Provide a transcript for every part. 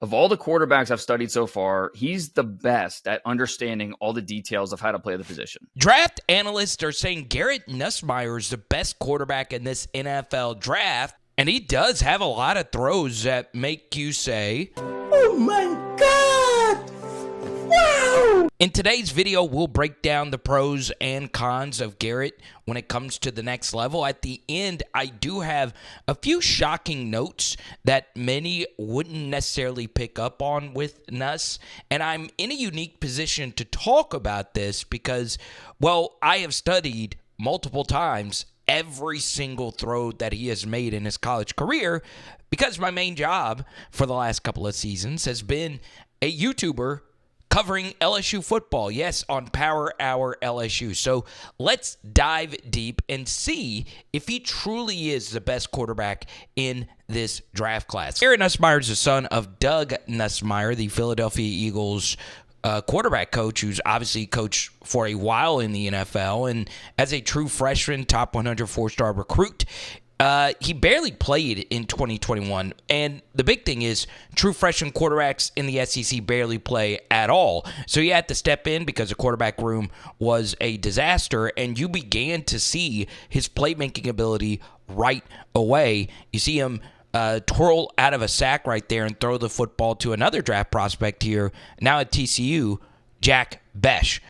Of all the quarterbacks I've studied so far, he's the best at understanding all the details of how to play the position. Draft analysts are saying Garrett Nussmeier is the best quarterback in this NFL draft, and he does have a lot of throws that make you say, "Oh my God! Wow!" In today's video, we'll break down the pros and cons of Garrett when it comes to the next level. At the end, I do have a few shocking notes that many wouldn't necessarily pick up on with Nuss, and I'm in a unique position to talk about this because, well, I have studied multiple times every single throw that he has made in his college career because my main job for the last couple of seasons has been a YouTuber covering LSU football, yes, on Power Hour LSU. So let's dive deep and see if he truly is the best quarterback in this draft class. Garrett Nussmeier is the son of Doug Nussmeier, the Philadelphia Eagles quarterback coach, who's obviously coached for a while in the NFL. And as a true freshman, top 100 four-star recruit, he barely played in 2021, and the big thing is true freshman quarterbacks in the SEC barely play at all. So he had to step in because the quarterback room was a disaster, and you began to see his playmaking ability right away. You see him twirl out of a sack right there and throw the football to another draft prospect here, now at TCU, Jack Besh.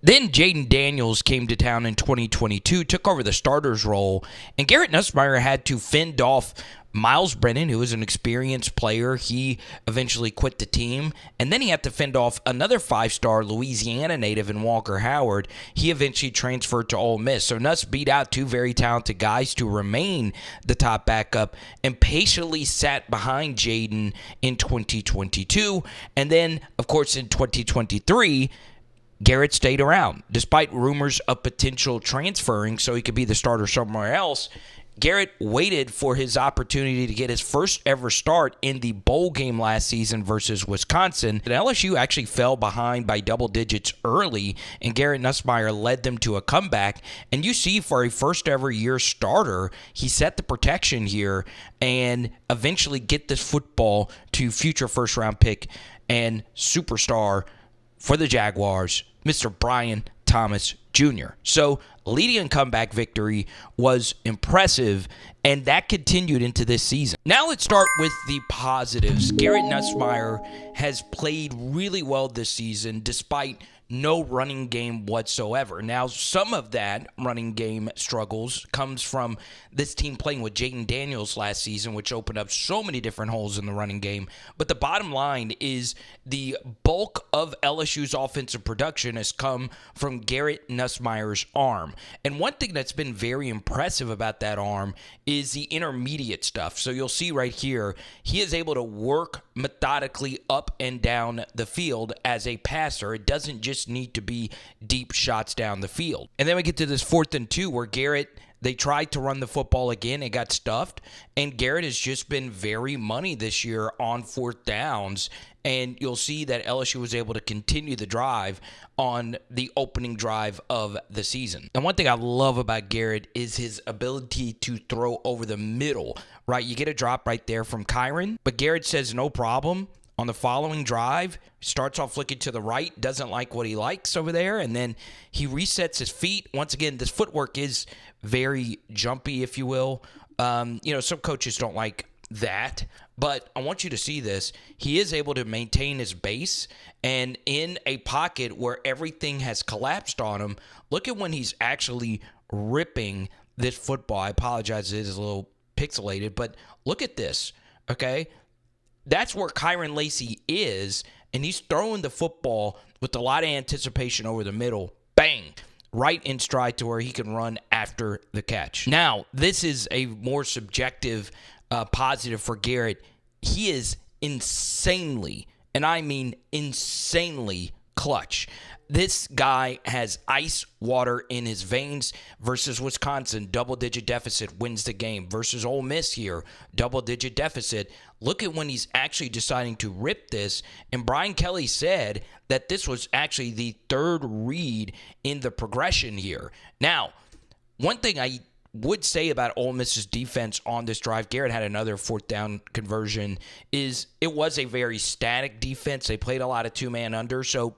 Then Jaden Daniels came to town in 2022, took over the starter's role, and Garrett Nussmeier had to fend off Miles Brennan, who was an experienced player. He eventually quit the team, and then he had to fend off another five-star Louisiana native in Walker Howard. He eventually transferred to Ole Miss. So Nuss beat out two very talented guys to remain the top backup and patiently sat behind Jaden in 2022. And then, of course, in 2023, Garrett stayed around. Despite rumors of potential transferring so he could be the starter somewhere else, Garrett waited for his opportunity to get his first ever start in the bowl game last season versus Wisconsin. And LSU actually fell behind by double digits early, and Garrett Nussmeier led them to a comeback. And you see, for a first ever year starter, he set the protection here and eventually get this football to future first round pick and superstar for the Jaguars, Mr. Brian Thomas Jr. So leading a comeback victory was impressive, and that continued into this season. Now let's start with the positives. Garrett Nussmeier has played really well this season despite no running game whatsoever. Now, some of that running game struggles comes from this team playing with Jaden Daniels last season, which opened up so many different holes in the running game. But the bottom line is the bulk of LSU's offensive production has come from Garrett Nussmeier's arm. And one thing that's been very impressive about that arm is the intermediate stuff. So you'll see right here, he is able to work methodically up and down the field as a passer. It doesn't just need to be deep shots down the field. And then we get to this 4th and 2 where Garrett, they tried to run the football again. It got stuffed. And Garrett has just been very money this year on 4th downs. And you'll see that LSU was able to continue the drive on the opening drive of the season. And one thing I love about Garrett is his ability to throw over the middle, right? You get a drop right there from Kyron, but Garrett says no problem. On the following drive, starts off flicking to the right, doesn't like what he likes over there, and then he resets his feet. Once again, this footwork is very jumpy, if you will. Some coaches don't like that, but I want you to see this. He is able to maintain his base, and in a pocket where everything has collapsed on him, look at when he's actually ripping this football. I apologize, it is a little pixelated, but look at this, okay? That's where Kyron Lacy is, and he's throwing the football with a lot of anticipation over the middle. Bang! Right in stride to where he can run after the catch. Now, this is a more subjective positive for Garrett. He is insanely, and I mean insanely, clutch. This guy has ice water in his veins. Versus Wisconsin, double-digit deficit, wins the game. Versus Ole Miss here, double-digit deficit. Look at when he's actually deciding to rip this. And Brian Kelly said that this was actually the third read in the progression here. Now, one thing I would say about Ole Miss's defense on this drive, Garrett had another fourth down conversion, is it was a very static defense. They played a lot of two-man under, so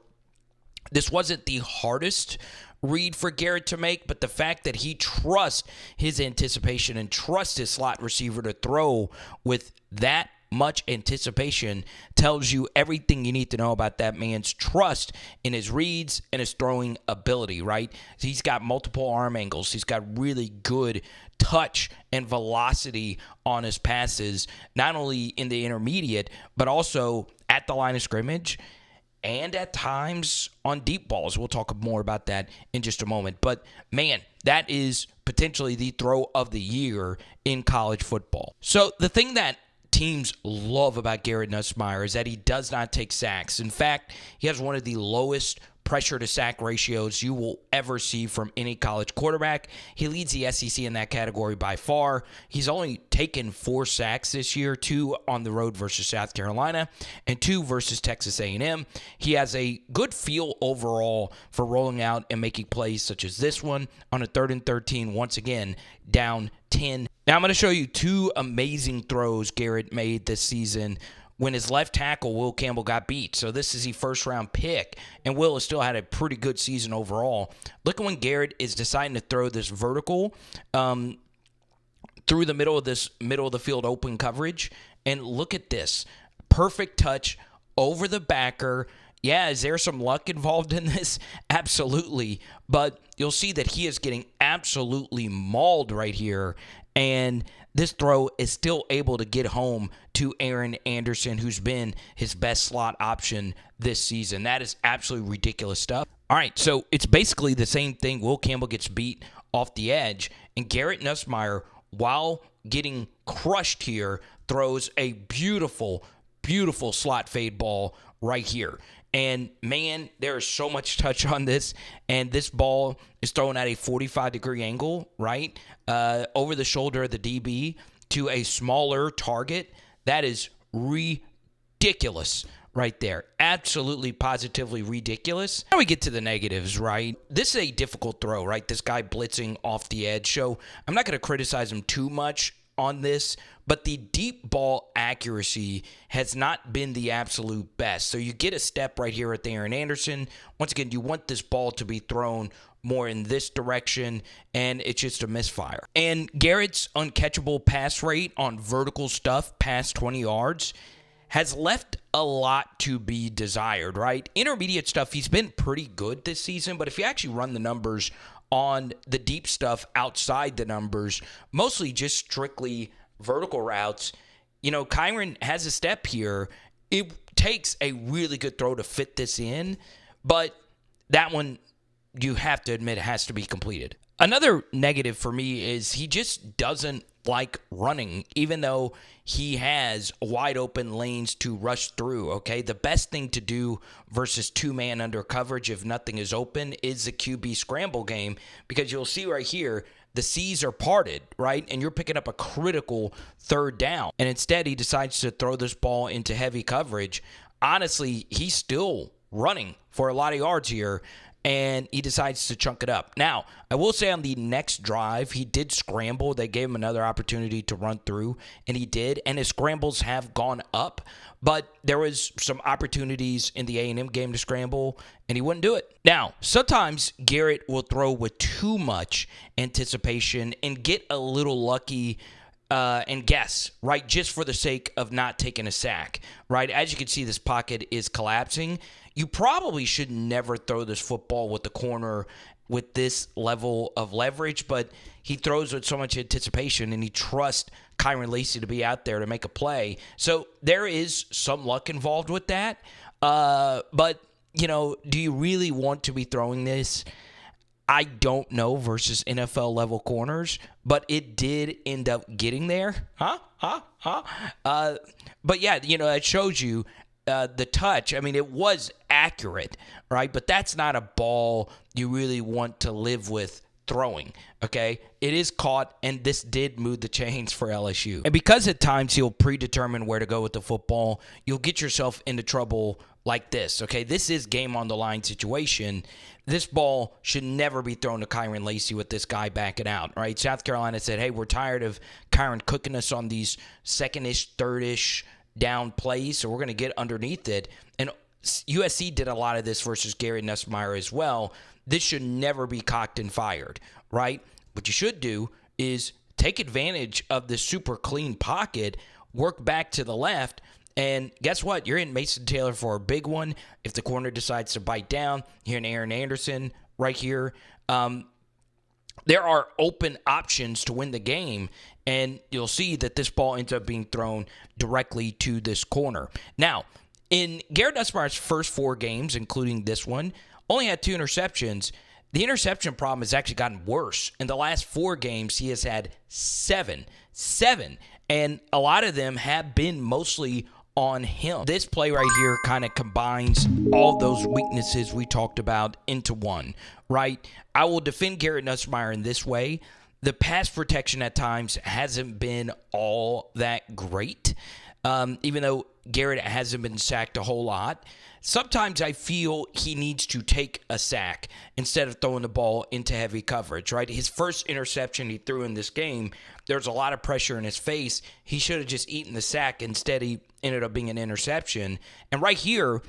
this wasn't the hardest read for Garrett to make, but the fact that he trusts his anticipation and trusts his slot receiver to throw with that much anticipation tells you everything you need to know about that man's trust in his reads and his throwing ability, right? He's got multiple arm angles. He's got really good touch and velocity on his passes, not only in the intermediate, but also at the line of scrimmage and at times on deep balls. We'll talk more about that in just a moment. But, man, that is potentially the throw of the year in college football. So the thing that teams love about Garrett Nussmeier is that he does not take sacks. In fact, he has one of the lowest pressure to sack ratios you will ever see from any college quarterback. He leads the SEC in that category by far. He's only taken 4 sacks this year, 2 on the road versus South Carolina and 2 versus Texas A&M. He has a good feel overall for rolling out and making plays such as this one on a 3rd and 13, once again, down 10. Now I'm going to show you 2 amazing throws Garrett made this season when his left tackle, Will Campbell, got beat. So this is the first-round pick, and Will has still had a pretty good season overall. Look at when Garrett is deciding to throw this vertical through the middle of the field open coverage, and look at this. Perfect touch over the backer. Yeah, is there some luck involved in this? Absolutely. But you'll see that he is getting absolutely mauled right here, and this throw is still able to get home to Aaron Anderson, who's been his best slot option this season. That is absolutely ridiculous stuff. All right, so it's basically the same thing. Will Campbell gets beat off the edge, and Garrett Nussmeier, while getting crushed here, throws a beautiful, beautiful slot fade ball right here. And, man, there is so much touch on this. And this ball is thrown at a 45-degree angle, right, over the shoulder of the DB to a smaller target. That is ridiculous right there. Absolutely, positively ridiculous. Now we get to the negatives, right? This is a difficult throw, right? This guy blitzing off the edge. So I'm not going to criticize him too much on this, but the deep ball accuracy has not been the absolute best. So you get a step right here at the Aaron Anderson. Once again, you want this ball to be thrown more in this direction, and it's just a misfire. And Garrett's uncatchable pass rate on vertical stuff past 20 yards has left a lot to be desired, right? Intermediate stuff, he's been pretty good this season, but if you actually run the numbers on the deep stuff outside the numbers, mostly just strictly vertical routes, you know, Kyron has a step here. It takes a really good throw to fit this in, but that one, you have to admit, it has to be completed. Another negative for me is he just doesn't like running, even though he has wide open lanes to rush through, okay? The best thing to do versus two-man under coverage if nothing is open is the QB scramble game, because you'll see right here, the C's are parted, right? And you're picking up a critical 3rd down. And instead, he decides to throw this ball into heavy coverage. Honestly, he's still running for a lot of yards here, and he decides to chunk it up. Now, I will say on the next drive, he did scramble. They gave him another opportunity to run through, and he did, and his scrambles have gone up. But there was some opportunities in the A&M game to scramble, and he wouldn't do it. Now, sometimes Garrett will throw with too much anticipation and get a little lucky and guess, right, just for the sake of not taking a sack, right? As you can see, this pocket is collapsing. You probably should never throw this football with the corner with this level of leverage, but he throws with so much anticipation, and he trusts Kyron Lacy to be out there to make a play. So there is some luck involved with that. But, you know, do you really want to be throwing this? I don't know versus NFL level corners, but it did end up getting there. But yeah, you know, it shows you the touch. I mean, it was accurate, right? But that's not a ball you really want to live with throwing, okay? It is caught, and this did move the chains for LSU. And because at times he'll predetermine where to go with the football, you'll get yourself into trouble like this, okay? This is game on the line situation. This ball should never be thrown to Kyron Lacy with this guy backing out, right? South Carolina said, hey, we're tired of Kyron cooking us on these second-ish, third-ish down plays, so we're going to get underneath it. And USC did a lot of this versus Garrett Nussmeier as well. This should never be cocked and fired, right? What you should do is take advantage of this super clean pocket, work back to the left, and guess what? You're in Mason Taylor for a big one. If the corner decides to bite down, you're in Aaron Anderson right here. There are open options to win the game, and you'll see that this ball ends up being thrown directly to this corner. Now, in Garrett Nussmeier's first 4 games, including this one, only had 2 interceptions. The interception problem has actually gotten worse. In the last 4 games, he has had 7. And a lot of them have been mostly on him. This play right here kind of combines all those weaknesses we talked about into one, right? I will defend Garrett Nussmeier in this way. The pass protection at times hasn't been all that great, even though Garrett hasn't been sacked a whole lot. Sometimes I feel he needs to take a sack instead of throwing the ball into heavy coverage, right? His first interception he threw in this game, there's a lot of pressure in his face. He should have just eaten the sack. Instead, he ended up being an interception. And right here,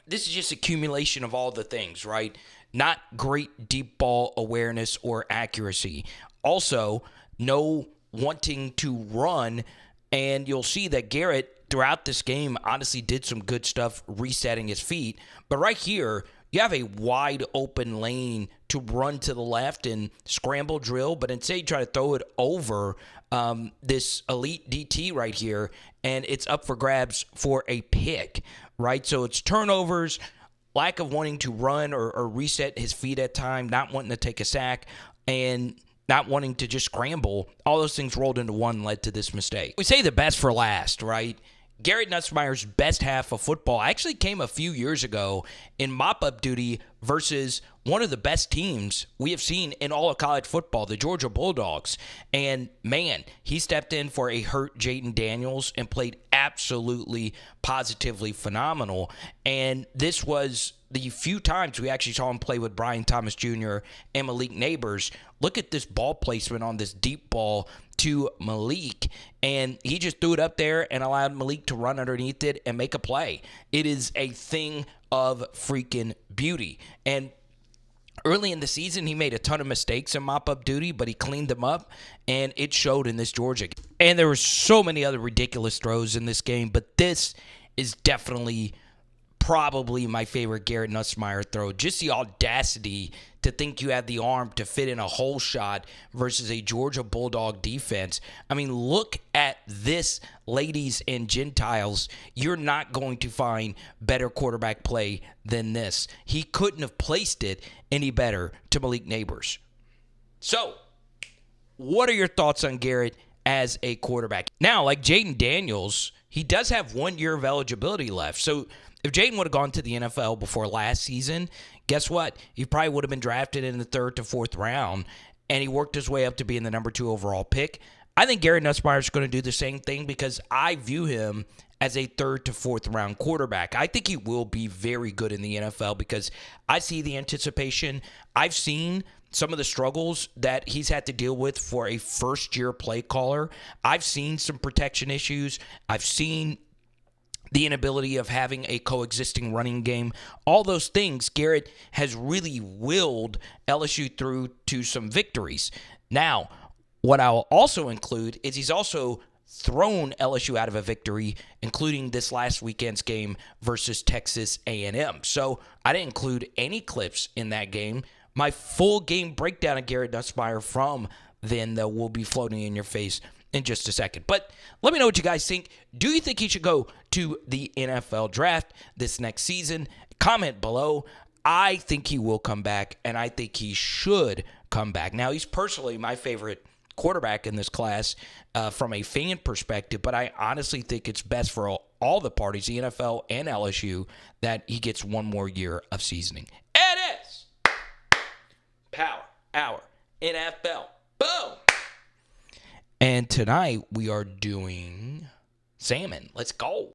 this is just accumulation of all the things, right? Not great deep ball awareness or accuracy. Also, no wanting to run. And you'll see that Garrett, throughout this game, honestly did some good stuff resetting his feet. But right here, you have a wide open lane to run to the left and scramble drill, but instead you try to throw it over this elite DT right here, and it's up for grabs for a pick, right? So it's turnovers, lack of wanting to run or reset his feet at time, not wanting to take a sack, and not wanting to just scramble. All those things rolled into one led to this mistake. We say the best for last, right? Garrett Nussmeier's best half of football actually came a few years ago in mop-up duty versus one of the best teams we have seen in all of college football, the Georgia Bulldogs. And, man, he stepped in for a hurt Jaden Daniels and played absolutely, positively phenomenal. And this was the few times we actually saw him play with Brian Thomas Jr. and Malik Neighbors. Look at this ball placement on this deep ball to Malik, and he just threw it up there and allowed Malik to run underneath it and make a play. It is a thing of freaking beauty. And early in the season, he made a ton of mistakes in mop-up duty, but he cleaned them up, and it showed in this Georgia game. And there were so many other ridiculous throws in this game, but this is definitely probably my favorite Garrett Nussmeier throw. Just the audacity to think you have the arm to fit in a hole shot versus a Georgia Bulldog defense. I mean, look at this, ladies and Gentiles. You're not going to find better quarterback play than this. He couldn't have placed it any better to Malik Neighbors. So, what are your thoughts on Garrett as a quarterback? Now, like Jaden Daniels, he does have 1 year of eligibility left. So, if Jaden would have gone to the NFL before last season, guess what? He probably would have been drafted in the 3rd to 4th round, and he worked his way up to being the number 2 overall pick. I think Garrett Nussmeier is going to do the same thing because I view him as a 3rd to 4th round quarterback. I think he will be very good in the NFL because I see the anticipation. I've seen some of the struggles that he's had to deal with for a first-year play caller. I've seen some protection issues. I've seen the inability of having a coexisting running game. All those things, Garrett has really willed LSU through to some victories. Now, what I'll also include is he's also thrown LSU out of a victory, including this last weekend's game versus Texas A&M. So I didn't include any clips in that game. My full game breakdown of Garrett Nussmeier from then, though, will be floating in your face in just a second. But let me know what you guys think. Do you think he should go to the NFL draft this next season? Comment below. I think he will come back, and I think he should come back. Now, he's personally my favorite quarterback in this class from a fan perspective, but I honestly think it's best for all the parties, the NFL and LSU, that he gets 1 more year of seasoning. It is power. hour NFL. Boom! And tonight we are doing salmon. Let's go.